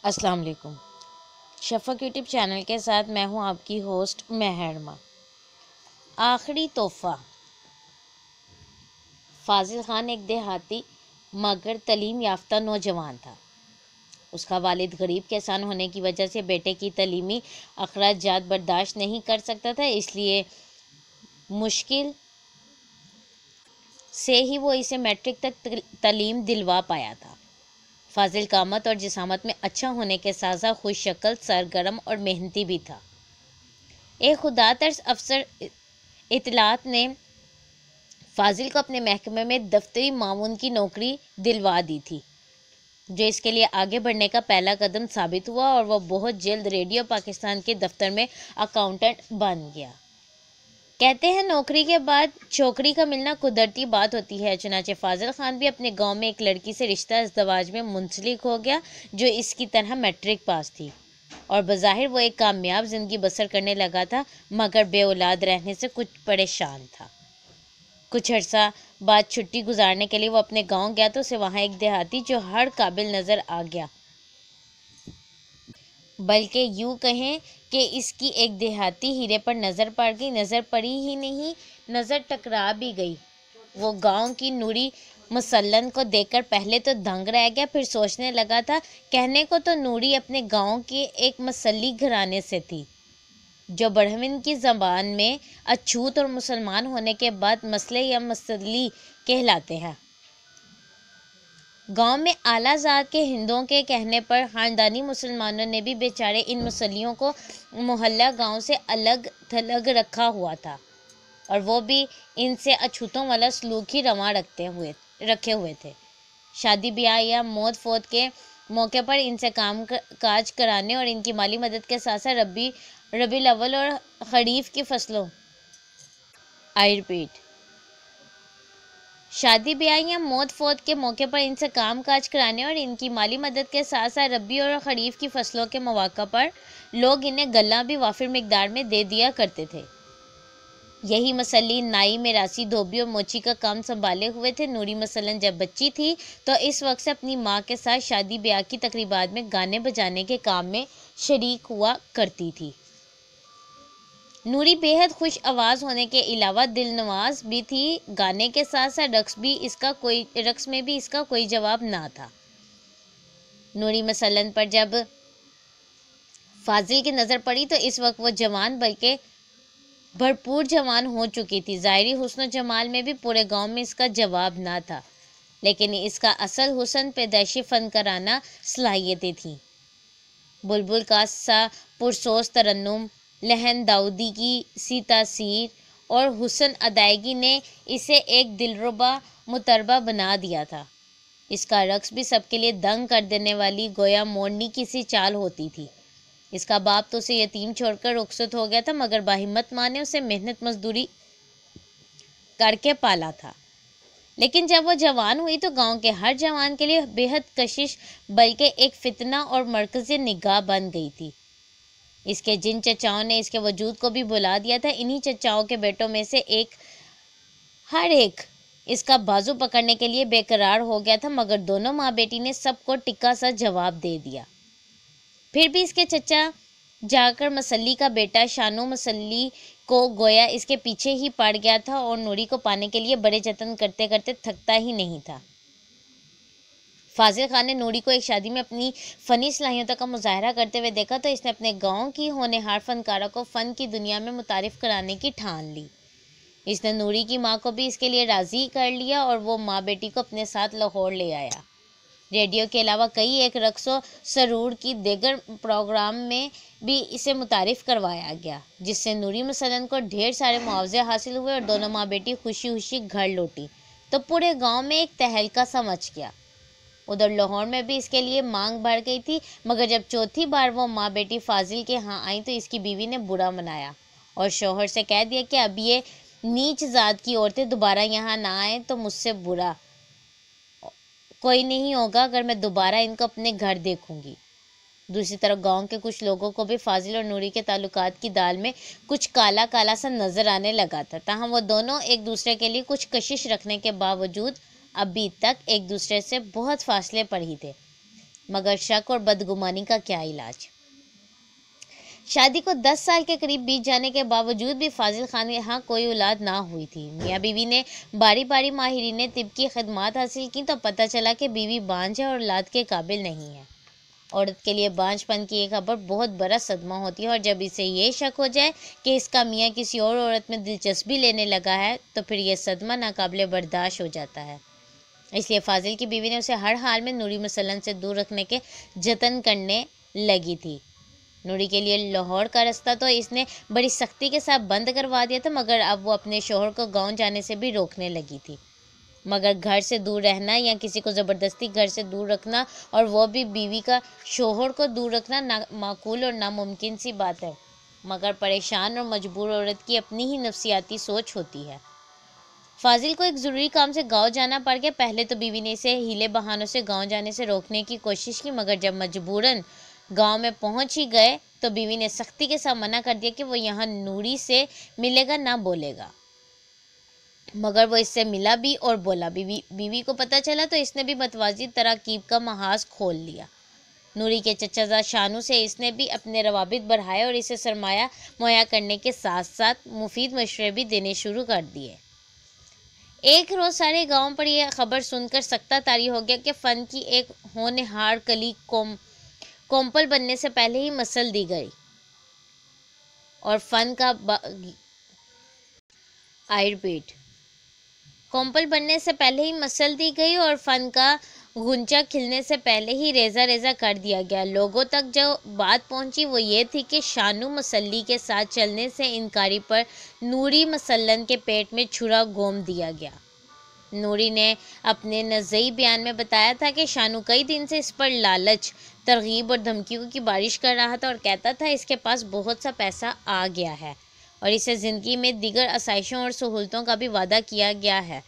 السلام علیکم۔ شفق YouTube channel کے ساتھ میں ہوں آپ کی ہوسٹ مہرما۔ آخری تحفہ۔ فاضل خان ایک دیہاتی مگر تعلیم یافتہ نوجوان تھا۔ اس کا والد غریب کسان ہونے کی وجہ سے بیٹے کی تعلیمی اخراجات برداشت نہیں کر سکتا تھا، اس لیے مشکل سے ہی وہ اسے میٹرک تک تعلیم دلوا پایا تھا۔ فاضل قامت اور جسامت میں اچھا ہونے کے ساتھ ساتھ خوش شکل، سرگرم اور محنتی بھی تھا۔ ایک خدا ترس افسر اطلاعات نے فاضل کو اپنے محکمے میں دفتری معاون کی نوکری دلوا دی تھی، جو اس کے لیے آگے بڑھنے کا پہلا قدم ثابت ہوا اور وہ بہت جلد ریڈیو پاکستان کے دفتر میں اکاؤنٹنٹ بن گیا۔ کہتے ہیں نوکری کے بعد چھوکری کا ملنا قدرتی بات ہوتی ہے، چنانچہ فاضل خان بھی اپنے گاؤں میں ایک لڑکی سے رشتہ ازدواج میں منسلک ہو گیا جو اس کی طرح میٹرک پاس تھی، اور بظاہر وہ ایک کامیاب زندگی بسر کرنے لگا تھا، مگر بے اولاد رہنے سے کچھ پریشان تھا۔ کچھ عرصہ بعد چھٹی گزارنے کے لیے وہ اپنے گاؤں گیا تو اسے وہاں ایک دیہاتی جو ہر قابل نظر آ گیا، بلکہ یوں کہیں کہ اس کی ایک دیہاتی ہیرے پر نظر پڑ گئی۔ نظر پڑی ہی نہیں، نظر ٹکرا بھی گئی۔ وہ گاؤں کی نوری مسلن کو دیکھ کر پہلے تو دنگ رہ گیا، پھر سوچنے لگا تھا کہنے کو تو نوری اپنے گاؤں کے ایک مسلی گھرانے سے تھی، جو برہمن کی زبان میں اچھوت اور مسلمان ہونے کے بعد مسلے یا مسلی کہلاتے ہیں۔ گاؤں میں اعلیٰ ذات کے ہندوؤں کے کہنے پر خاندانی مسلمانوں نے بھی بیچارے ان مسلیوں کو محلہ گاؤں سے الگ تھلگ رکھا ہوا تھا، اور وہ بھی ان سے اچھوتوں والا سلوک ہی رواں رکھے ہوئے تھے۔ شادی بیاہ یا موت فوت کے موقع پر ان سے کام کاج کرانے اور ان کی مالی مدد کے ساتھ ساتھ ربیع الاول اور خریف کی فصلوں شادی بیاہ یا موت فوت کے موقع پر ان سے کام کاج کرانے اور ان کی مالی مدد کے ساتھ ساتھ ربیع اور خریف کی فصلوں کے مواقع پر لوگ انہیں غلہ بھی وافر مقدار میں دے دیا کرتے تھے۔ یہی مسلی نائی، میراثی، دھوبی اور موچی کا کام سنبھالے ہوئے تھے۔ نوری مثلاً جب بچی تھی تو اس وقت سے اپنی ماں کے ساتھ شادی بیاہ کی تقریبات میں گانے بجانے کے کام میں شریک ہوا کرتی تھی۔ نوری بے حد خوش آواز ہونے کے علاوہ دل نواز بھی تھی۔ گانے کے ساتھ ساتھ رقص میں بھی اس کا کوئی جواب نہ تھا۔ نوری مثلاً پر جب فاضل کی نظر پڑی تو اس وقت وہ جوان بلکہ بھرپور جوان ہو چکی تھی۔ ظاہری حسن و جمال میں بھی پورے گاؤں میں اس کا جواب نہ تھا، لیکن اس کا اصل حسن پیدائشی فنکارانہ صلاحیتیں تھیں۔ بلبل کا سا پرسوز ترنم، لحن داؤدی کی سی تاثیر اور حسن ادائیگی نے اسے ایک دلربا مطربہ بنا دیا تھا۔ اس کا رقص بھی سب کے لیے دنگ کر دینے والی گویا مورنی کی سی چال ہوتی تھی۔ اس کا باپ تو اسے یتیم چھوڑ کر رخصت ہو گیا تھا، مگر باہمت ماں نے اسے محنت مزدوری کر کے پالا تھا۔ لیکن جب وہ جوان ہوئی تو گاؤں کے ہر جوان کے لیے بے حد کشش بلکہ ایک فتنہ اور مرکز نگاہ بن گئی تھی۔ اس کے جن چچاؤں نے اس کے وجود کو بھی بلا دیا تھا، انہی چچاؤں کے بیٹوں میں سے ہر ایک اس کا بازو پکڑنے کے لیے بے قرار ہو گیا تھا، مگر دونوں ماں بیٹی نے سب کو ٹکا سا جواب دے دیا۔ پھر بھی اس کے چچا جا کر مسلی کا بیٹا شانو مسلی کو گویا اس کے پیچھے ہی پڑ گیا تھا اور نوری کو پانے کے لیے بڑے جتن کرتے کرتے تھکتا ہی نہیں تھا۔ فاضل خان نے نوری کو ایک شادی میں اپنی فنی صلاحیتوں کا مظاہرہ کرتے ہوئے دیکھا تو اس نے اپنے گاؤں کی ہونہار فنکاروں کو فن کی دنیا میں متعارف کرانے کی ٹھان لی۔ اس نے نوری کی ماں کو بھی اس کے لیے راضی کر لیا اور وہ ماں بیٹی کو اپنے ساتھ لاہور لے آیا۔ ریڈیو کے علاوہ کئی ایک رقص و سرور کی دیگر پروگرام میں بھی اسے متعارف کروایا گیا، جس سے نوری مثلاً کو ڈھیر سارے معاوضے حاصل ہوئے اور دونوں ماں بیٹی خوشی خوشی گھر لوٹی تو پورے گاؤں میں ایک تہلکہ سا مچ گیا۔ ادھر لاہور میں بھی اس کے لیے مانگ بڑھ گئی تھی، مگر جب چوتھی بار وہ ماں بیٹی فاضل کے ہاں آئیں تو اس کی بیوی نے برا منایا اور شوہر سے کہہ دیا کہ اب یہ نیچ ذات کی عورتیں دوبارہ یہاں نہ آئیں تو مجھ سے برا کوئی نہیں ہوگا اگر میں دوبارہ ان کو اپنے گھر دیکھوں گی۔ دوسری طرف گاؤں کے کچھ لوگوں کو بھی فاضل اور نوری کے تعلقات کی دال میں کچھ کالا کالا سا نظر آنے لگا تھا، تاہم وہ دونوں ایک دوسرے کے لیے کچھ کشش رکھنے کے باوجود ابھی تک ایک دوسرے سے بہت فاصلے پر ہی تھے۔ مگر شک اور بدگمانی کا کیا علاج؟ شادی کو 10 سال کے قریب بیت جانے کے باوجود بھی فاضل خان کے ہاں کوئی اولاد نہ ہوئی تھی۔ میاں بیوی نے باری باری ماہرین طب کی خدمات حاصل کی تو پتہ چلا کہ بیوی بانجھ ہے اور اولاد کے قابل نہیں ہے۔ عورت کے لیے بانجھ پن کی یہ خبر بہت بڑا صدمہ ہوتی ہے، اور جب اسے یہ شک ہو جائے کہ اس کا میاں کسی اور عورت میں دلچسپی لینے لگا ہے تو پھر یہ صدمہ ناقابل برداشت ہو جاتا ہے۔ اس لیے فاضل کی بیوی نے اسے ہر حال میں نوری مسلم سے دور رکھنے کے جتن کرنے لگی تھی۔ نوری کے لیے لاہور کا راستہ تو اس نے بڑی سختی کے ساتھ بند کروا دیا تھا، مگر اب وہ اپنے شوہر کو گاؤں جانے سے بھی روکنے لگی تھی۔ مگر گھر سے دور رہنا یا کسی کو زبردستی گھر سے دور رکھنا، اور وہ بھی بیوی کا شوہر کو دور رکھنا، معقول اور ناممکن سی بات ہے۔ مگر پریشان اور مجبور عورت کی اپنی ہی نفسیاتی سوچ ہوتی ہے۔ فاضل کو ایک ضروری کام سے گاؤں جانا پڑ گیا۔ پہلے تو بیوی نے اسے ہیلے بہانوں سے گاؤں جانے سے روکنے کی کوشش کی، مگر جب مجبوراً گاؤں میں پہنچ ہی گئے تو بیوی نے سختی کے ساتھ منع کر دیا کہ وہ یہاں نوری سے ملے گا نہ بولے گا۔ مگر وہ اس سے ملا بھی اور بولا بھی۔ بیوی کو پتہ چلا تو اس نے بھی متوازی تراکیب کا محاذ کھول لیا۔ نوری کے چچا زاد شانو سے اس نے بھی اپنے روابط بڑھائے اور اسے سرمایہ مہیا کرنے کے ساتھ ساتھ مفید مشورے بھی دینے شروع کر دیے۔ ایک روز سارے گاؤں پر یہ خبر سن کر سکتہ طاری ہو گیا کہ فن کی ایک ہونہار کلی کومپل بننے سے پہلے ہی مسل دی گئی اور فن کا کومپل بننے سے پہلے ہی مسل دی گئی اور فن کا غنچہ کھلنے سے پہلے ہی ریزہ ریزہ کر دیا گیا۔ لوگوں تک جو بات پہنچی وہ یہ تھی کہ شانو مسلی کے ساتھ چلنے سے انکاری پر نوری مسلن کے پیٹ میں چھرا گھوم دیا گیا۔ نوری نے اپنے نزئی بیان میں بتایا تھا کہ شانو کئی دن سے اس پر لالچ، ترغیب اور دھمکیوں کی بارش کر رہا تھا اور کہتا تھا اس کے پاس بہت سا پیسہ آ گیا ہے اور اسے زندگی میں دیگر آسائشوں اور سہولتوں کا بھی وعدہ کیا گیا ہے،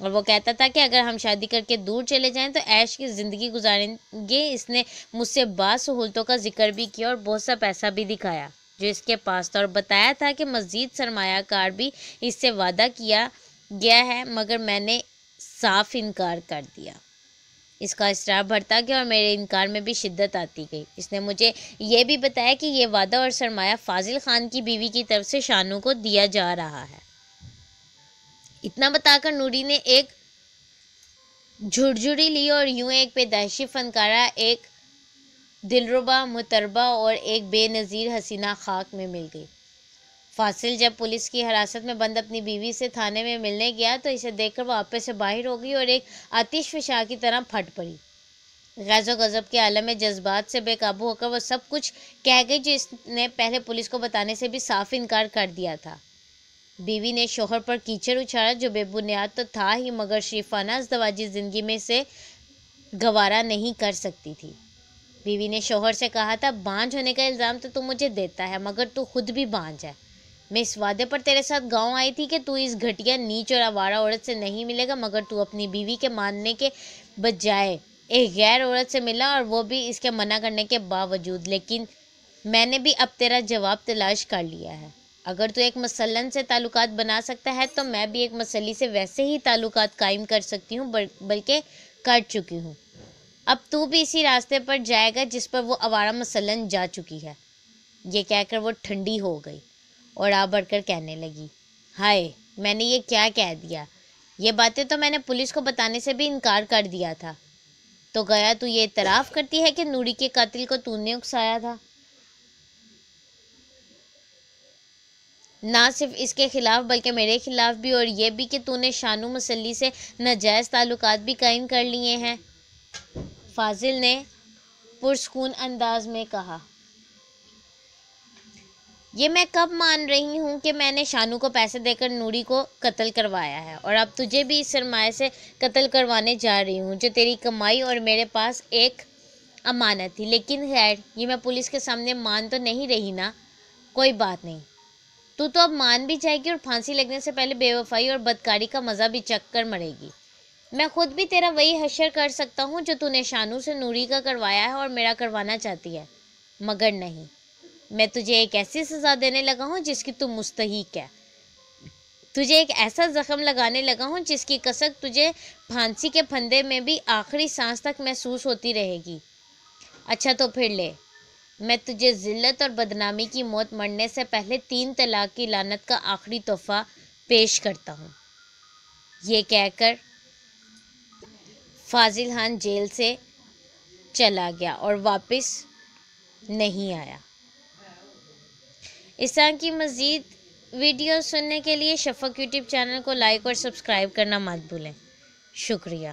اور وہ کہتا تھا کہ اگر ہم شادی کر کے دور چلے جائیں تو عیش کی زندگی گزاریں گے۔ اس نے مجھ سے بعض سہولتوں کا ذکر بھی کیا اور بہت سا پیسہ بھی دکھایا جو اس کے پاس تھا، اور بتایا تھا کہ مزید سرمایہ کار بھی اس سے وعدہ کیا گیا ہے، مگر میں نے صاف انکار کر دیا۔ اس کا اصرار بڑھتا گیا اور میرے انکار میں بھی شدت آتی گئی۔ اس نے مجھے یہ بھی بتایا کہ یہ وعدہ اور سرمایہ فاضل خان کی بیوی کی طرف سے شانو کو دیا جا رہا ہے۔ اتنا بتا کر نوری نے ایک جھرجھری لی اور یوں ایک پیدائشی فنکارہ، ایک دلربا مطربہ اور ایک بے نظیر حسینہ خاک میں مل گئی۔ فاضل جب پولیس کی حراست میں بند اپنی بیوی سے تھانے میں ملنے گیا تو اسے دیکھ کر وہ آپے سے باہر ہو گئی اور ایک آتش فشاں کی طرح پھٹ پڑی۔ غیظ و غضب کے عالم میں جذبات سے بے قابو ہو کر وہ سب کچھ کہہ گئی جو اس نے پہلے پولیس کو بتانے سے بھی صاف انکار کر دیا تھا۔ بیوی نے شوہر پر کیچڑ اچھالا جو بے بنیاد تو تھا ہی، مگر شریفانہ ازدواجی زندگی میں سے گوارا نہیں کر سکتی تھی۔ بیوی نے شوہر سے کہا تھا، بانجھ ہونے کا الزام تو مجھے دیتا ہے، مگر تو خود بھی بانجھ ہے۔ میں اس وعدے پر تیرے ساتھ گاؤں آئی تھی کہ تو اس گھٹیا نیچ اور آوارہ عورت سے نہیں ملے گا، مگر تو اپنی بیوی کے ماننے کے بجائے ایک غیر عورت سے ملا، اور وہ بھی اس کے منع کرنے کے باوجود۔ لیکن میں نے بھی اب تیرا جواب تلاش کر لیا ہے۔ اگر تو ایک مسلن سے تعلقات بنا سکتا ہے تو میں بھی ایک مسلی سے ویسے ہی تعلقات قائم کر سکتی ہوں، بلکہ کر چکی ہوں۔ اب تو بھی اسی راستے پر جائے گا جس پر وہ آوارہ مسلن جا چکی ہے۔ یہ کہہ کر وہ ٹھنڈی ہو گئی اور آ بڑھ کر کہنے لگی، ہائے، میں نے یہ کیا کہہ دیا؟ یہ باتیں تو میں نے پولیس کو بتانے سے بھی انکار کر دیا تھا۔ تو گیا تو یہ اعتراف کرتی ہے کہ نوری کے قاتل کو تو نے اکسایا تھا؟ نہ صرف اس کے خلاف بلکہ میرے خلاف بھی، اور یہ بھی کہ تو نے شانو مسلی سے ناجائز تعلقات بھی قائم کر لیے ہیں، فاضل نے پرسکون انداز میں کہا۔ یہ میں کب مان رہی ہوں کہ میں نے شانو کو پیسے دے کر نوری کو قتل کروایا ہے، اور اب تجھے بھی اس سرمایہ سے قتل کروانے جا رہی ہوں جو تیری کمائی اور میرے پاس ایک امانت تھی۔ لیکن خیر، یہ میں پولیس کے سامنے مان تو نہیں رہی نا؟ کوئی بات نہیں، تو اب مان بھی جائے گی اور پھانسی لگنے سے پہلے بے وفائی اور بدکاری کا مزہ بھی چکھ کر مرے گی۔ میں خود بھی تیرا وہی حشر کر سکتا ہوں جو تو نے شانو سے نوری کا کروایا ہے اور میرا کروانا چاہتی ہے، مگر نہیں، میں تجھے ایک ایسی سزا دینے لگا ہوں جس کی تو مستحق ہے۔ تجھے ایک ایسا زخم لگانے لگا ہوں جس کی کسک تجھے پھانسی کے پھندے میں بھی آخری سانس تک محسوس ہوتی رہے گی۔ اچھا تو پھر لے، میں تجھے ذلت اور بدنامی کی موت مرنے سے پہلے 3 طلاق کی لعنت کا آخری تحفہ پیش کرتا ہوں۔ یہ کہہ کر فاضل خان جیل سے چلا گیا اور واپس نہیں آیا۔ اس طرح کی مزید ویڈیو سننے کے لیے شفق یوٹیوب چینل کو لائک اور سبسکرائب کرنا مت بھولیں۔ شکریہ۔